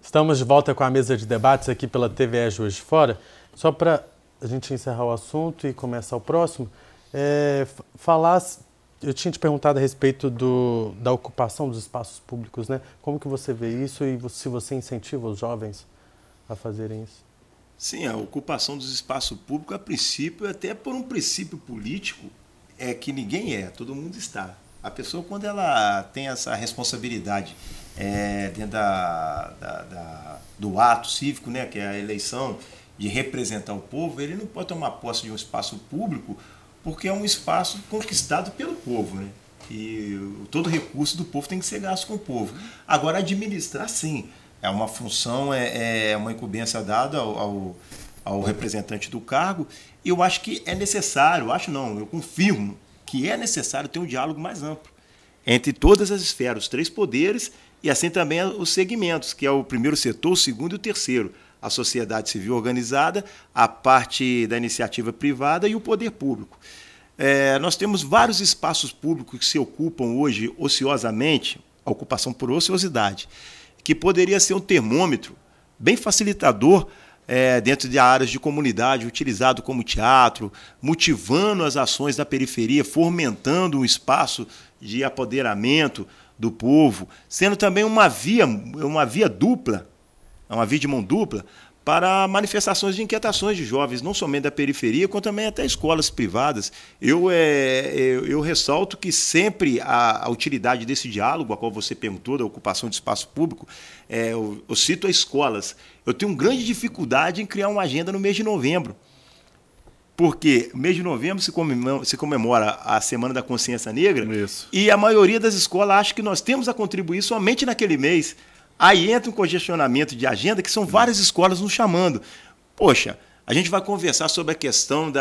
Estamos de volta com a mesa de debates aqui pela TVE Juiz de Fora. Só para a gente encerrar o assunto e começar o próximo, eu tinha te perguntado a respeito da ocupação dos espaços públicos, né? Como que você vê isso e se você incentiva os jovens a fazerem isso? Sim, a ocupação dos espaços públicos, a princípio, até por um princípio político, é que ninguém todo mundo está. A pessoa, quando ela tem essa responsabilidade dentro do ato cívico, né, que é a eleição, de representar o povo, ele não pode tomar posse de um espaço público porque é um espaço conquistado pelo povo, né? E todo recurso do povo tem que ser gasto com o povo. Agora, administrar, sim, é uma função, é uma incumbência dada ao representante do cargo, e eu acho que é necessário, eu confirmo que é necessário ter um diálogo mais amplo entre todas as esferas, os três poderes, e assim também os segmentos, que é o primeiro setor, o segundo e o terceiro, a sociedade civil organizada, a parte da iniciativa privada e o poder público. Nós temos vários espaços públicos que se ocupam hoje ociosamente, a ocupação por ociosidade, que poderia ser um termômetro bem facilitador dentro de áreas de comunidade, utilizado como teatro, motivando as ações da periferia, fomentando um espaço de apoderamento do povo, sendo também uma via dupla, uma via de mão dupla, para manifestações de inquietações de jovens, não somente da periferia, como também até escolas privadas. Eu ressalto que sempre a utilidade desse diálogo, a qual você perguntou, da ocupação de espaço público, eu cito as escolas. Eu tenho grande dificuldade em criar uma agenda no mês de novembro, porque no mês de novembro se comemora a Semana da Consciência Negra. Isso. E a maioria das escolas acha que nós temos a contribuir somente naquele mês. Aí entra um congestionamento de agenda, que são várias escolas nos chamando. Poxa, a gente vai conversar sobre a questão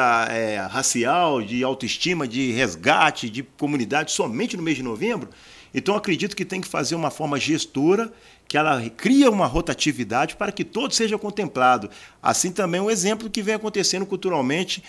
racial, de autoestima, de resgate, de comunidade somente no mês de novembro. Então, acredito que tem que fazer uma forma gestora, que ela cria uma rotatividade para que todo seja contemplado. Assim também um exemplo que vem acontecendo culturalmente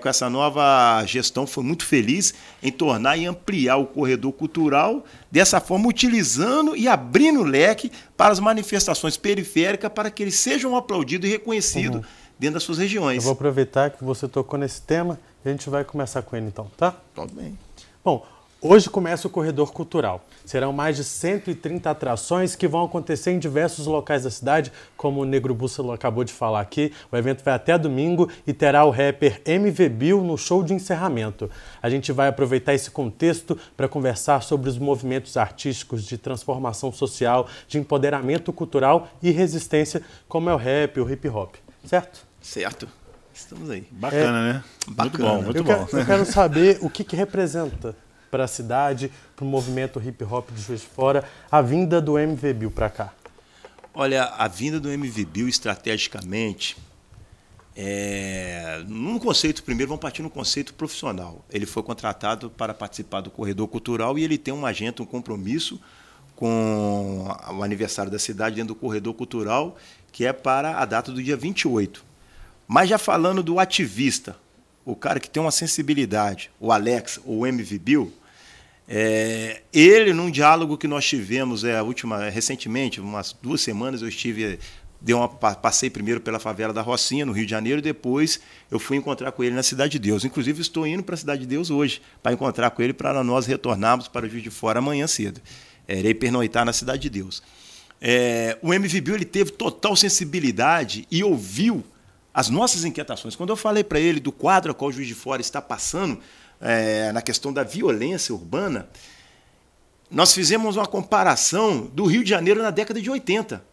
com essa nova gestão, foi muito feliz em tornar e ampliar o corredor cultural, dessa forma utilizando e abrindo o leque para as manifestações periféricas, para que eles sejam aplaudidos e reconhecidos dentro das suas regiões. Eu vou aproveitar que você tocou nesse tema e a gente vai começar com ele então, tá? Tudo bem. Bom, hoje começa o Corredor Cultural. Serão mais de 130 atrações que vão acontecer em diversos locais da cidade, como o Negro Bússalo acabou de falar aqui. O evento vai até domingo e terá o rapper MV Bill no show de encerramento. A gente vai aproveitar esse contexto para conversar sobre os movimentos artísticos de transformação social, de empoderamento cultural e resistência, como é o rap, o hip hop. Certo? Certo. Estamos aí. Bacana, né? Bacana. Muito bom. Eu quero saber o que representa para a cidade, para o movimento hip hop de Juiz de Fora, a vinda do MV Bill para cá. Olha, a vinda do MV Bill estrategicamente, num conceito, primeiro vamos partir no conceito profissional. Ele foi contratado para participar do Corredor Cultural e ele tem uma agenda, um compromisso com o aniversário da cidade dentro do Corredor Cultural, que é para a data do dia 28. Mas já falando do ativista, o cara que tem uma sensibilidade, o Alex, ou o MV Bill, ele, num diálogo que nós tivemos recentemente, umas 2 semanas, eu passei primeiro pela favela da Rocinha, no Rio de Janeiro, e depois eu fui encontrar com ele na Cidade de Deus. Inclusive, estou indo para a Cidade de Deus hoje, para encontrar com ele, para nós retornarmos para o Juiz de Fora amanhã cedo. Irei pernoitar na Cidade de Deus. O MV Bill, ele teve total sensibilidade e ouviu as nossas inquietações. Quando eu falei para ele do quadro a qual o Juiz de Fora está passando, na questão da violência urbana, nós fizemos uma comparação do Rio de Janeiro na década de 80.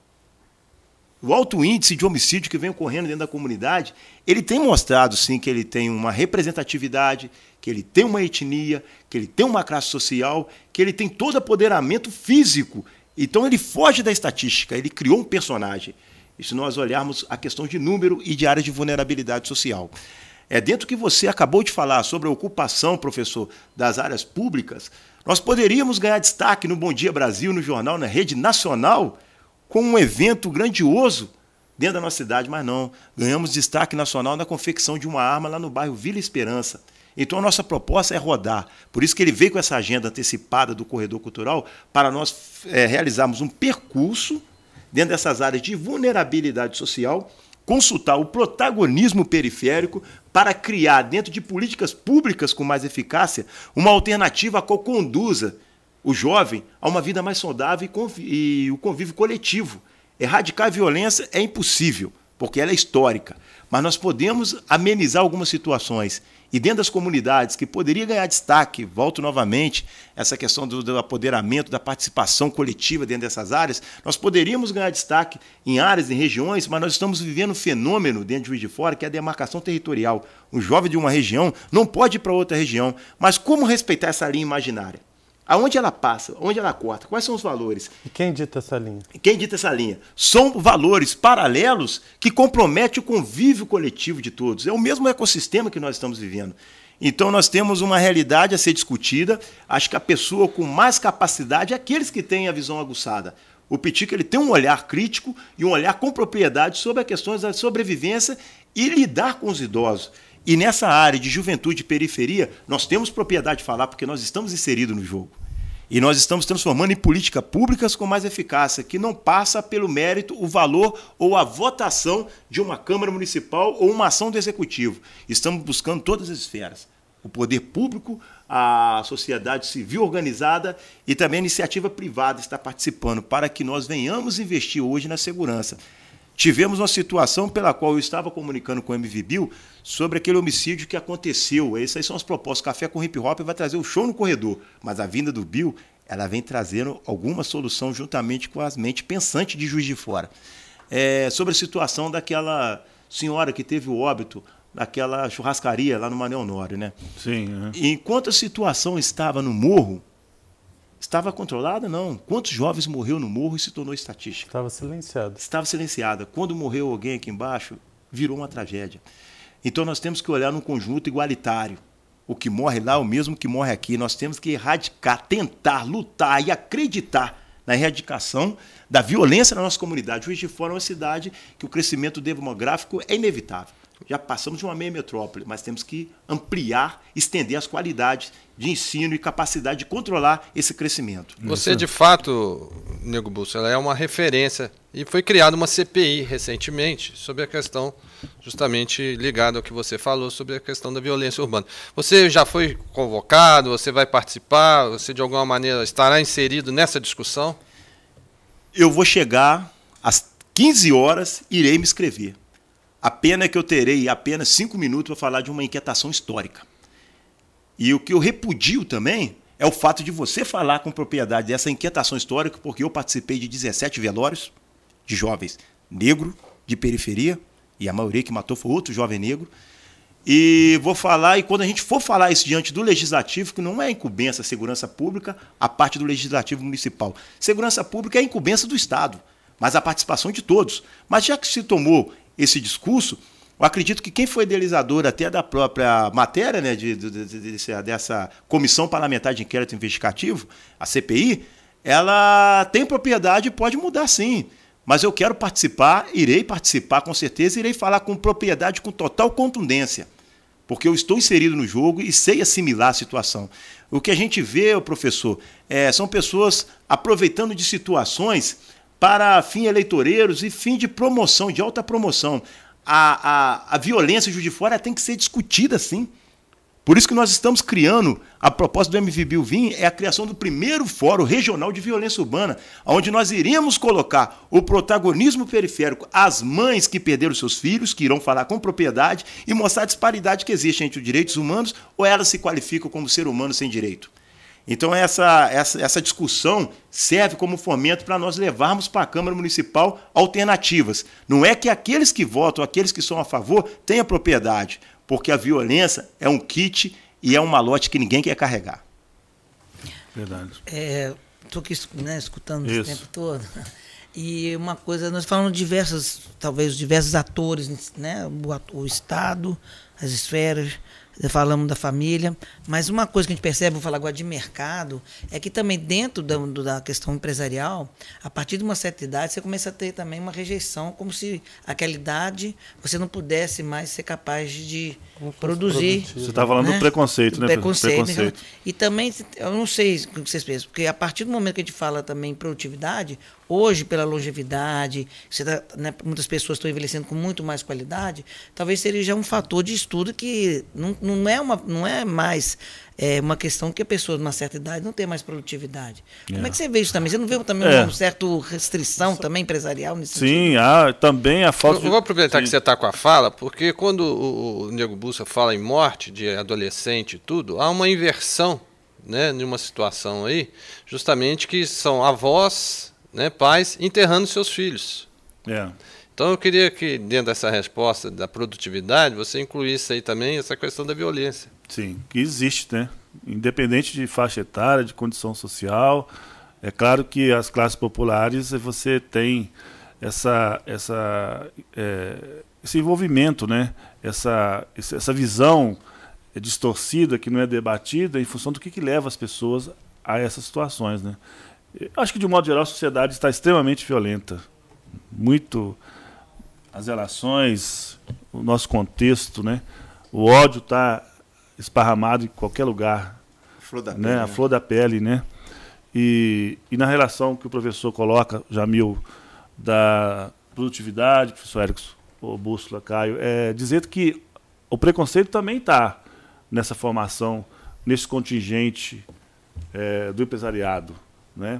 O alto índice de homicídio que vem ocorrendo dentro da comunidade, ele tem mostrado, sim, que ele tem uma representatividade, que ele tem uma etnia, que ele tem uma classe social, que ele tem todo apoderamento físico. Então, ele foge da estatística, ele criou um personagem. E se nós olharmos a questão de número e de áreas de vulnerabilidade social. Dentro do que você acabou de falar sobre a ocupação, professor, das áreas públicas, nós poderíamos ganhar destaque no Bom Dia Brasil, no jornal, na rede nacional, com um evento grandioso dentro da nossa cidade, mas não. Ganhamos destaque nacional na confecção de uma arma lá no bairro Vila Esperança. Então, a nossa proposta é rodar. Por isso que ele veio com essa agenda antecipada do Corredor Cultural, para nós realizarmos um percurso dentro dessas áreas de vulnerabilidade social, consultar o protagonismo periférico para criar, dentro de políticas públicas com mais eficácia, uma alternativa a qual conduza o jovem a uma vida mais saudável e o convívio coletivo. Erradicar a violência é impossível, porque ela é histórica, mas nós podemos amenizar algumas situações. E dentro das comunidades que poderia ganhar destaque, volto novamente, essa questão do apoderamento, da participação coletiva dentro dessas áreas, nós poderíamos ganhar destaque em áreas, em regiões, mas nós estamos vivendo um fenômeno dentro de Juiz de Fora, que é a demarcação territorial. Um jovem de uma região não pode ir para outra região, mas como respeitar essa linha imaginária? Aonde ela passa? Onde ela corta? Quais são os valores? E quem dita essa linha? Quem dita essa linha? São valores paralelos que comprometem o convívio coletivo de todos. É o mesmo ecossistema que nós estamos vivendo. Então nós temos uma realidade a ser discutida. Acho que a pessoa com mais capacidade é aqueles que têm a visão aguçada. O Petica, ele tem um olhar crítico e um olhar com propriedade sobre as questões da sobrevivência e lidar com os idosos. E nessa área de juventude e periferia, nós temos propriedade de falar porque nós estamos inseridos no jogo. E nós estamos transformando em políticas públicas com mais eficácia, que não passa pelo mérito, o valor ou a votação de uma Câmara Municipal ou uma ação do Executivo. Estamos buscando todas as esferas. O poder público, a sociedade civil organizada e também a iniciativa privada está participando para que nós venhamos investir hoje na segurança. Tivemos uma situação pela qual eu estava comunicando com o MVBio sobre aquele homicídio que aconteceu. Essas são as propostas. Café com Hip Hop vai trazer o show no corredor, mas a vinda do Bill, ela vem trazendo alguma solução juntamente com as mentes pensantes de Juiz de Fora. Sobre a situação daquela senhora que teve o óbito naquela churrascaria lá no Mané Honório, né? Sim. Enquanto a situação estava no morro, estava controlada? Não. Quantos jovens morreu no morro e se tornou estatística? Estava silenciado. Estava silenciada. Quando morreu alguém aqui embaixo, virou uma tragédia. Então nós temos que olhar num conjunto igualitário. O que morre lá é o mesmo que morre aqui. Nós temos que erradicar, tentar, lutar e acreditar na erradicação da violência na nossa comunidade. Juiz de Fora é uma cidade que o crescimento demográfico é inevitável. Já passamos de uma meia metrópole, mas temos que ampliar, estender as qualidades de ensino e capacidade de controlar esse crescimento. Você, de fato, Nego Busso, ela é uma referência e foi criada uma CPI recentemente sobre a questão justamente ligada ao que você falou sobre a questão da violência urbana. Você já foi convocado, você vai participar, você de alguma maneira estará inserido nessa discussão? Eu vou chegar às 15 horas, irei me inscrever. A pena é que eu terei apenas 5 minutos para falar de uma inquietação histórica. E o que eu repudio também é o fato de você falar com propriedade dessa inquietação histórica, porque eu participei de 17 velórios de jovens negros, de periferia, e a maioria que matou foi outro jovem negro. E vou falar, e quando a gente for falar isso diante do Legislativo, que não é incumbência segurança pública, a parte do Legislativo Municipal. Segurança pública é incumbência do Estado, mas a participação de todos. Mas já que se tomou esse discurso, eu acredito que quem foi idealizador até da própria matéria, né, dessa Comissão Parlamentar de Inquérito Investigativo, a CPI, ela tem propriedade e pode mudar sim. Mas eu quero participar, irei participar com certeza, irei falar com propriedade, com total contundência, porque eu estou inserido no jogo e sei assimilar a situação. O que a gente vê, professor, são pessoas aproveitando de situações para fim eleitoreiros e fim de promoção, de alta promoção. A violência em Juiz de Fora tem que ser discutida, sim. Por isso que nós estamos criando, a proposta do MVBio Vim é a criação do primeiro Fórum Regional de Violência Urbana, onde nós iremos colocar o protagonismo periférico, as mães que perderam seus filhos, que irão falar com propriedade e mostrar a disparidade que existe entre os direitos humanos ou elas se qualificam como ser humano sem direito. Então essa discussão serve como fomento para nós levarmos para a Câmara Municipal alternativas. Não é que aqueles que votam, aqueles que são a favor, tenham propriedade, porque a violência é um kit e é um malote que ninguém quer carregar. Verdade. Estou aqui, né, escutando esse tempo todo. E uma coisa, nós falamos diversos atores, né, o Estado, as esferas, falamos da família, mas uma coisa que a gente percebe, vou falar agora de mercado, é que também dentro da questão empresarial, a partir de uma certa idade, você começa a ter também uma rejeição, como se aquela idade você não pudesse mais ser capaz de produzir. Você está falando do preconceito, né? Preconceito. E também, eu não sei o que vocês pensam, porque a partir do momento que a gente fala também em produtividade, hoje, pela longevidade, muitas pessoas estão envelhecendo com muito mais qualidade, talvez seria já um fator de estudo que não é mais uma questão que a pessoa de uma certa idade não tem mais produtividade. Como é que você vê isso também? Você não vê também uma certa restrição também empresarial nesse sentido? Sim, também a falta Eu vou aproveitar que você está com a fala, porque quando o Nego Bussa fala em morte de adolescente e tudo, há uma inversão, né, numa situação aí, justamente que são avós, né, pais enterrando seus filhos. Então eu queria que dentro dessa resposta da produtividade você incluísse aí também essa questão da violência. Sim, que existe, né? Independente de faixa etária, de condição social. É claro que as classes populares você tem esse envolvimento, né? Essa visão distorcida que não é debatida em função do que leva as pessoas a essas situações, né? Eu acho que de um modo geral a sociedade está extremamente violenta, muito as relações, o nosso contexto, né? O ódio está esparramado em qualquer lugar, flor da né? pele, A flor da pele, né? E na relação que o professor coloca, Jamil, da produtividade, professor Erickson, o Bússola, Caio, dizer que o preconceito também está nessa formação, nesse contingente do empresariado, né?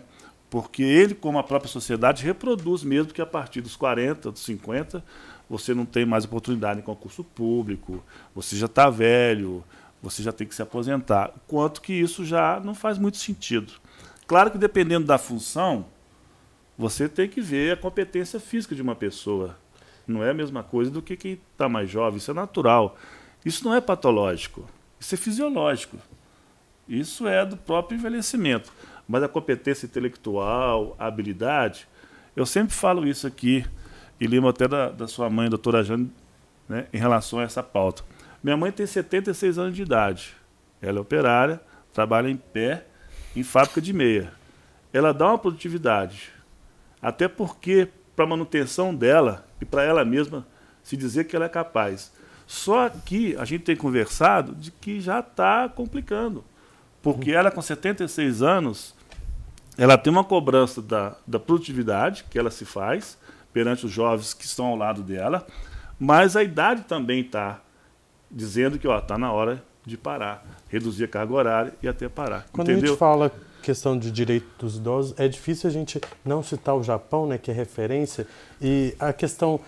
Porque ele, como a própria sociedade, reproduz mesmo que a partir dos 40, dos 50, você não tem mais oportunidade em concurso público, você já está velho, você já tem que se aposentar. Quanto que isso já não faz muito sentido. Claro que dependendo da função, você tem que ver a competência física de uma pessoa. Não é a mesma coisa do que quem está mais jovem, isso é natural. Isso não é patológico, isso é fisiológico. Isso é do próprio envelhecimento. Mas a competência intelectual, a habilidade, eu sempre falo isso aqui, e lembro até da sua mãe, doutora Jane, né, em relação a essa pauta. Minha mãe tem 76 anos de idade. Ela é operária, trabalha em pé, em fábrica de meia. Ela dá uma produtividade. Até porque, para a manutenção dela e para ela mesma se dizer que ela é capaz. Só que a gente tem conversado de que já está complicando. Porque ela, com 76 anos, ela tem uma cobrança da produtividade que ela se faz perante os jovens que estão ao lado dela, mas a idade também está dizendo que está na hora de parar, reduzir a carga horária e até parar. Quando a gente fala questão de direito dos idosos, é difícil a gente não citar o Japão, né, que é referência, e a questão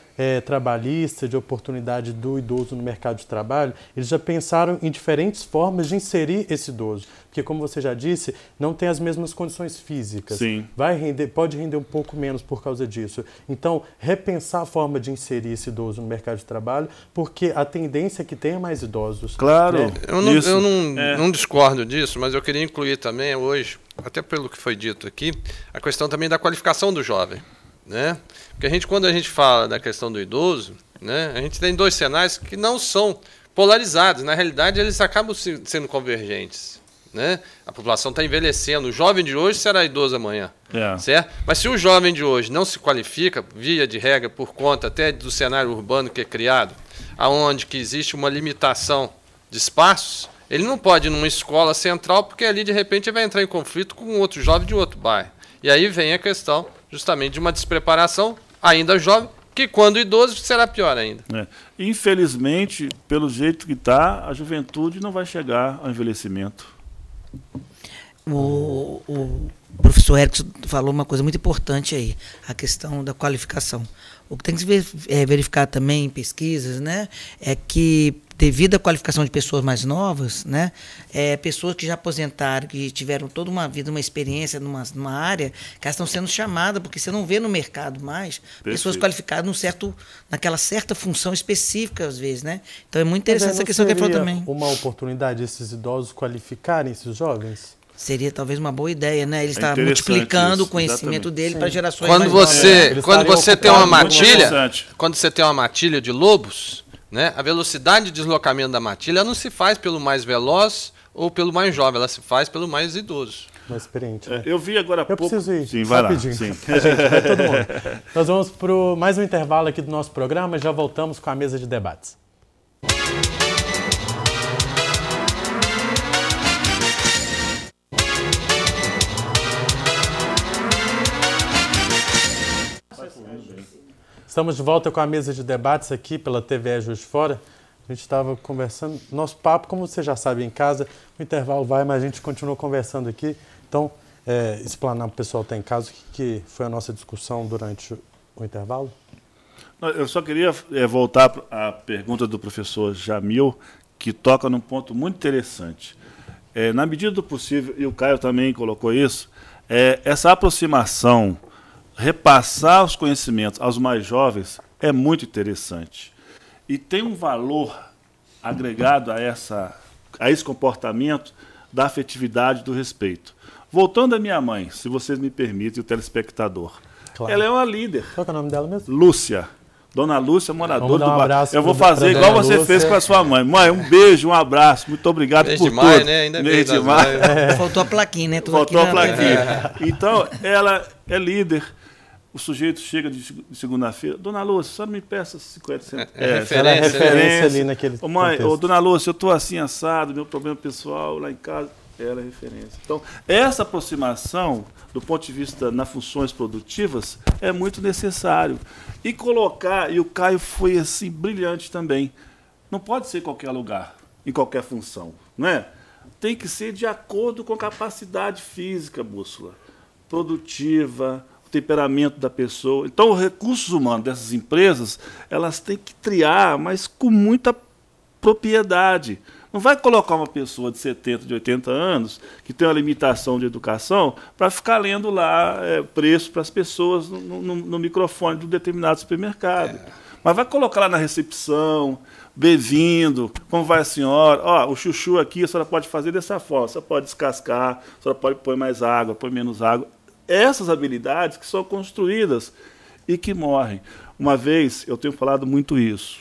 trabalhista, de oportunidade do idoso no mercado de trabalho, eles já pensaram em diferentes formas de inserir esse idoso. Porque, como você já disse, não tem as mesmas condições físicas. Sim. Pode render um pouco menos por causa disso. Então, repensar a forma de inserir esse idoso no mercado de trabalho, porque a tendência é que tenha mais idosos. Claro. Né? Eu não discordo disso, mas eu queria incluir também hoje, até pelo que foi dito aqui, a questão também da qualificação do jovem. Né? Porque quando a gente fala da questão do idoso, né, a gente tem dois cenários que não são polarizados. Na realidade, eles acabam sendo convergentes. Né? A população está envelhecendo. O jovem de hoje será idoso amanhã. Certo? Mas se o jovem de hoje não se qualifica, via de regra, por conta até do cenário urbano que é criado, aonde que existe uma limitação de espaços, ele não pode ir numa escola central, porque ali, de repente, ele vai entrar em conflito com outro jovem de outro bairro. E aí vem a questão justamente de uma despreparação, ainda jovem, que quando idoso será pior ainda. Infelizmente, pelo jeito que está, a juventude não vai chegar ao envelhecimento. O professor Erickson falou uma coisa muito importante aí, a questão da qualificação. O que tem que se verificar também em pesquisas, né, é que devido à qualificação de pessoas mais novas, né, pessoas que já aposentaram, que tiveram toda uma vida, uma experiência numa área, que elas estão sendo chamadas, porque você não vê no mercado mais pessoas qualificadas naquela certa função específica, às vezes, né? Então é muito interessante essa questão que ele falou também. Uma oportunidade esses idosos qualificarem esses jovens? Seria talvez uma boa ideia, né? Ele está multiplicando o conhecimento dele para gerações quando mais você tem uma matilha, quando você tem uma matilha de lobos, né? A velocidade de deslocamento da matilha não se faz pelo mais veloz ou pelo mais jovem, ela se faz pelo mais idoso. Mais experiente, né? Eu vi agora há pouco... Eu preciso ir. Sim, vai rapidinho. lá. Sim. A gente, vai todo mundo. Nós vamos para mais um intervalo aqui do nosso programa e já voltamos com a mesa de debates. Estamos de volta com a mesa de debates aqui pela TVE Juiz de Fora. A gente estava conversando, nosso papo, como você já sabe em casa, o intervalo vai, mas a gente continua conversando aqui. Então, explanar para o pessoal que está em casa o que foi a nossa discussão durante o intervalo. Eu só queria voltar à pergunta do professor Jamil, que toca num ponto muito interessante. Na medida do possível, e o Caio também colocou isso, essa aproximação, repassar os conhecimentos aos mais jovens é muito interessante. E tem um valor agregado a esse comportamento da afetividade, do respeito. Voltando à minha mãe, se vocês me permitem, o telespectador. Claro. Ela é uma líder. Qual é o nome dela mesmo? Lúcia. Dona Lúcia, moradora do bairro. Eu vou fazer igual você Lúcia. Fez com a sua mãe. Mãe, um beijo, um abraço. Muito obrigado mês por de maio, tudo. Né? Ainda mês de maio. Faltou a plaquinha, né? Tudo Faltou aqui a plaquinha. Então, ela é líder. O sujeito chega de segunda-feira. Dona Lúcia, só me peça 50 centavos. Ela é referência ali naquele mãe, contexto. Dona Lúcia, eu estou assim assado, meu problema pessoal lá em casa. Ela é referência. Então, essa aproximação, do ponto de vista nas funções produtivas, é muito necessário. E colocar, e o Caio foi assim brilhante também, não pode ser em qualquer lugar, em qualquer função, não é? Tem que ser de acordo com a capacidade física, Bússola, produtiva, o temperamento da pessoa. Então, os recursos humanos dessas empresas, elas têm que triar, mas com muita propriedade. Não vai colocar uma pessoa de 70, de 80 anos, que tem uma limitação de educação, para ficar lendo lá preço para as pessoas no microfone de um determinado supermercado. Mas vai colocar lá na recepção, bem-vindo, como vai a senhora? Ó, o chuchu aqui a senhora pode fazer dessa forma, a senhora pode descascar, a senhora pode pôr mais água, pôr menos água. Essas habilidades que são construídas e que morrem. Uma vez, eu tenho falado muito isso,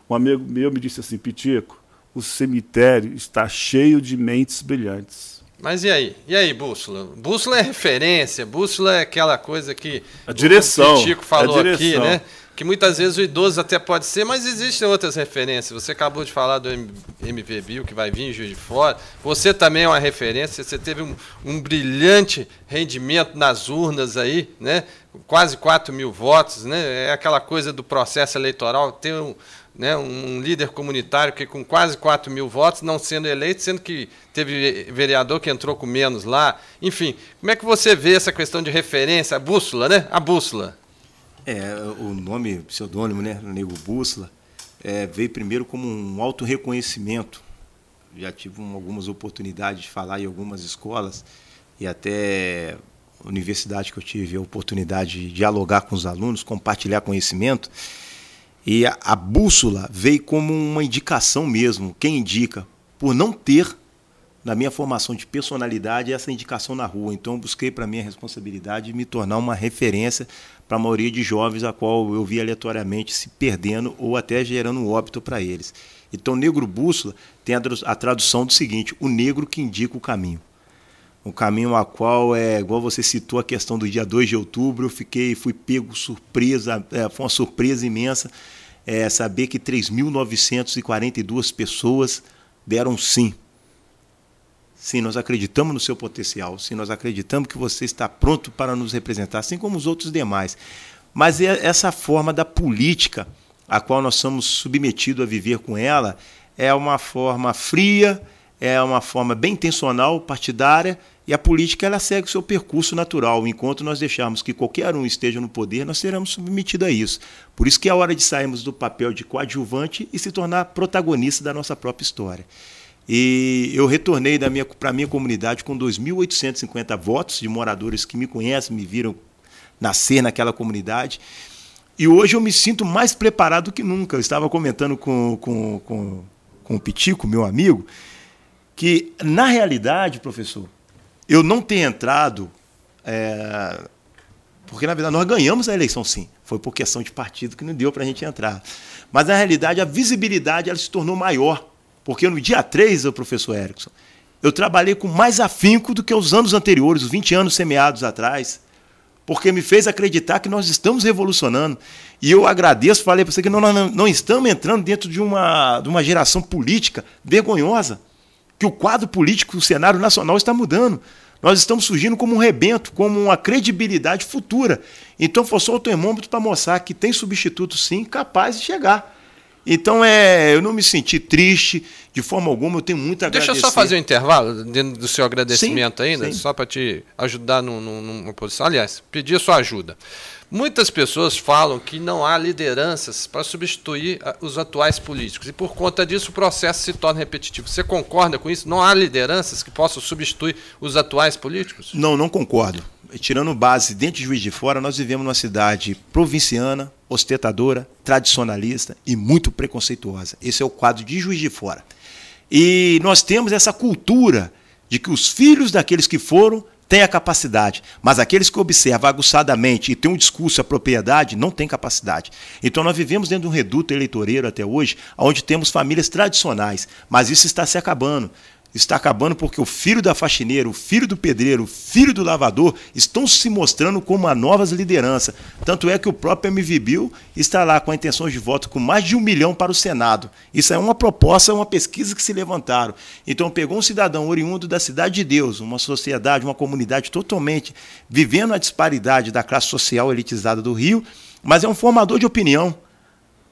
um amigo meu me disse assim, Pitico, o cemitério está cheio de mentes brilhantes. Mas e aí? E aí, Bússola? Bússola é referência, bússola é aquela coisa que a direção, o Chico falou aqui, né? Que muitas vezes o idoso até pode ser, mas existem outras referências. Você acabou de falar do MVBio, que vai vir em Juiz de Fora. Você também é uma referência, você teve um brilhante rendimento nas urnas aí, né? Quase 4.000 votos, né? É aquela coisa do processo eleitoral, ter um líder comunitário que com quase 4.000 votos, não sendo eleito, sendo que teve vereador que entrou com menos lá. Enfim, como é que você vê essa questão de referência, a bússola, né? A bússola. O nome, pseudônimo, né, Nego Bússola, veio primeiro como um autorreconhecimento. Já tive algumas oportunidades de falar em algumas escolas e até universidade que eu tive a oportunidade de dialogar com os alunos, compartilhar conhecimento. E a bússola veio como uma indicação mesmo. Quem indica? Por não ter, na minha formação de personalidade, essa indicação na rua. Então, eu busquei para mim a responsabilidade de me tornar uma referência para a maioria de jovens, a qual eu vi aleatoriamente se perdendo ou até gerando um óbito para eles. Então, Negro Bússola tem a tradução do seguinte, o negro que indica o caminho. O caminho a qual, igual você citou a questão do dia 2 de outubro, eu fui pego surpresa, foi uma surpresa imensa, saber que 3.942 pessoas deram sim. Sim, nós acreditamos no seu potencial, sim, nós acreditamos que você está pronto para nos representar, assim como os outros demais. Mas essa forma da política, a qual nós somos submetidos a viver com ela, é uma forma fria, é uma forma bem intencional, partidária, e a política ela segue o seu percurso natural. Enquanto nós deixarmos que qualquer um esteja no poder, nós seremos submetidos a isso. Por isso que é hora de sairmos do papel de coadjuvante e se tornar protagonista da nossa própria história. E eu retornei para a minha comunidade com 2.850 votos de moradores que me conhecem, me viram nascer naquela comunidade. E hoje eu me sinto mais preparado que nunca. Eu estava comentando com o Pitico, meu amigo, que, na realidade, professor, eu não tenho entrado Porque, na verdade, nós ganhamos a eleição, sim. Foi por questão de partido que não deu para a gente entrar. Mas, na realidade, a visibilidade ela se tornou maior. Porque no dia 3, professor Erickson, eu trabalhei com mais afinco do que os anos anteriores, os 20 anos semeados atrás, porque me fez acreditar que nós estamos revolucionando. E eu agradeço, falei para você que nós não estamos entrando dentro de uma geração política vergonhosa, que o quadro político, o cenário nacional está mudando. Nós estamos surgindo como um rebento, como uma credibilidade futura. Então foi só o termômetro para mostrar que tem substituto, sim, capaz de chegar. Então, eu não me senti triste de forma alguma, eu tenho muito a agradecer. Deixa eu só fazer um intervalo dentro do seu agradecimento, sim, ainda, sim, só para te ajudar numa posição. Aliás, pedir a sua ajuda. Muitas pessoas falam que não há lideranças para substituir os atuais políticos e, por conta disso, o processo se torna repetitivo. Você concorda com isso? Não há lideranças que possam substituir os atuais políticos? Não, não concordo. Tirando base, dentro de Juiz de Fora, nós vivemos numa cidade provinciana, ostentadora, tradicionalista e muito preconceituosa. Esse é o quadro de Juiz de Fora. E nós temos essa cultura de que os filhos daqueles que foram têm a capacidade, mas aqueles que observam aguçadamente e têm um discurso à propriedade não têm capacidade. Então nós vivemos dentro de um reduto eleitoreiro até hoje, onde temos famílias tradicionais, mas isso está se acabando. Está acabando porque o filho da faxineira, o filho do pedreiro, o filho do lavador estão se mostrando como uma nova liderança. Tanto é que o próprio MVBio está lá com a intenção de voto com mais de 1 milhão para o Senado. Isso é uma proposta, uma pesquisa que se levantaram. Então pegou um cidadão oriundo da Cidade de Deus, uma sociedade, uma comunidade totalmente vivendo a disparidade da classe social elitizada do Rio, mas é um formador de opinião.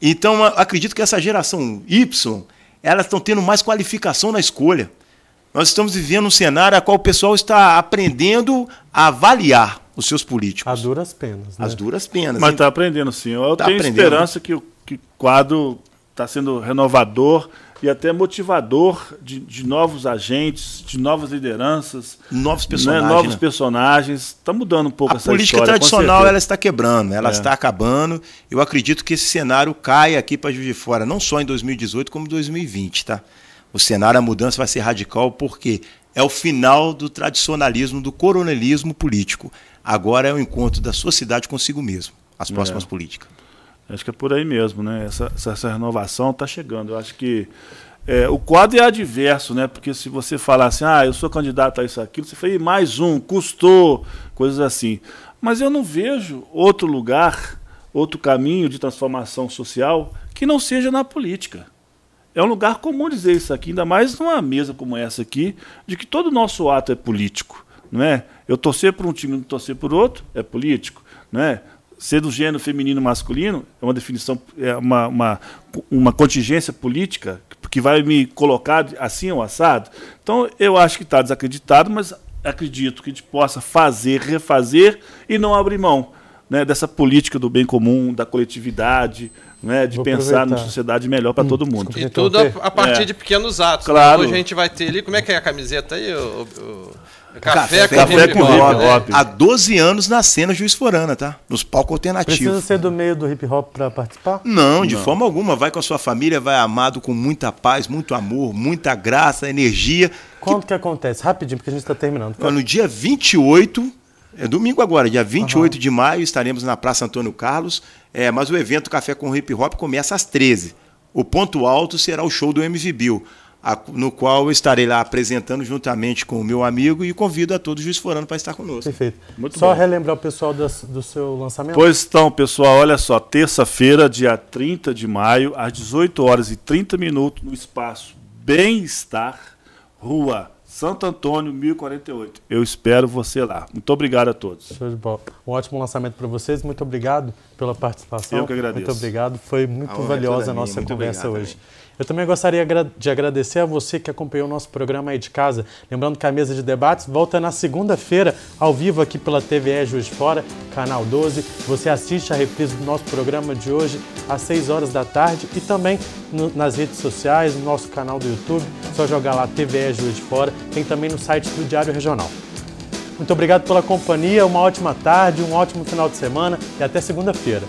Então acredito que essa geração Y, elas estão tendo mais qualificação na escolha. Nós estamos vivendo um cenário a qual o pessoal está aprendendo a avaliar os seus políticos. A duras penas. Né? As duras penas. Mas está aprendendo, sim. Eu tenho esperança que o quadro está sendo renovador e até motivador de novos agentes, de novas lideranças. Novos personagens. Né? Novos personagens. Está mudando um pouco essa história. A política tradicional ela está quebrando, ela está acabando. Eu acredito que esse cenário cai aqui para Juiz de Fora, não só em 2018, como em 2020, tá? O cenário, a mudança vai ser radical porque é o final do tradicionalismo, do coronelismo político. Agora é o encontro da sociedade consigo mesmo, as próximas políticas. Acho que é por aí mesmo, né? Essa renovação está chegando. Eu acho que o quadro é adverso, né? Porque se você falar assim, eu sou candidato a isso, aquilo, você fala, mais um, custou, coisas assim. Mas eu não vejo outro lugar, outro caminho de transformação social que não seja na política. É um lugar comum dizer isso aqui, ainda mais numa mesa como essa aqui, de que todo o nosso ato é político. Não é? Eu torcer por um time e não torcer por outro é político. Não é? Ser do gênero feminino e masculino é uma definição, é uma contingência política que vai me colocar assim ou assado. Então, eu acho que está desacreditado, mas acredito que a gente possa fazer, refazer e não abrir mão, né, dessa política do bem comum, da coletividade, né, de pensar numa sociedade melhor para todo mundo. E tudo a partir de pequenos atos. Claro. Né? Hoje a gente vai ter ali, como é que é a camiseta aí? Café com hip hop. Há 12 anos na cena Juiz Forana, tá? Nos palcos alternativos. Precisa ser do meio do hip hop para participar? Não, de forma alguma. Vai com a sua família, vai amado com muita paz, muito amor, muita graça, energia. Quando que acontece? Rapidinho, porque a gente está terminando. No dia 28... É domingo agora, dia 28 de maio, estaremos na Praça Antônio Carlos, mas o evento Café com Hip Hop começa às 13h. O ponto alto será o show do MVBio, no qual eu estarei lá apresentando juntamente com o meu amigo e convido a todos os Juiz Forano para estar conosco. Perfeito. Muito só bom. relembrar o pessoal do seu lançamento? Pois então, pessoal, olha só, terça-feira, dia 30 de maio, às 18h30, no espaço Bem-Estar, Rua Santo Antônio, 1048. Eu espero você lá. Muito obrigado a todos. Show de bola. Um ótimo lançamento para vocês. Muito obrigado pela participação. Eu que agradeço. Muito obrigado. Foi muito valiosa a nossa conversa hoje. Eu também gostaria de agradecer a você que acompanhou o nosso programa aí de casa. Lembrando que a mesa de debates volta na segunda-feira, ao vivo aqui pela TVE Juiz de Fora, canal 12. Você assiste a reprise do nosso programa de hoje às 6h da tarde e também nas redes sociais, no nosso canal do YouTube. Só jogar lá TVE Juiz de Fora. Tem também no site do Diário Regional. Muito obrigado pela companhia, uma ótima tarde, um ótimo final de semana e até segunda-feira.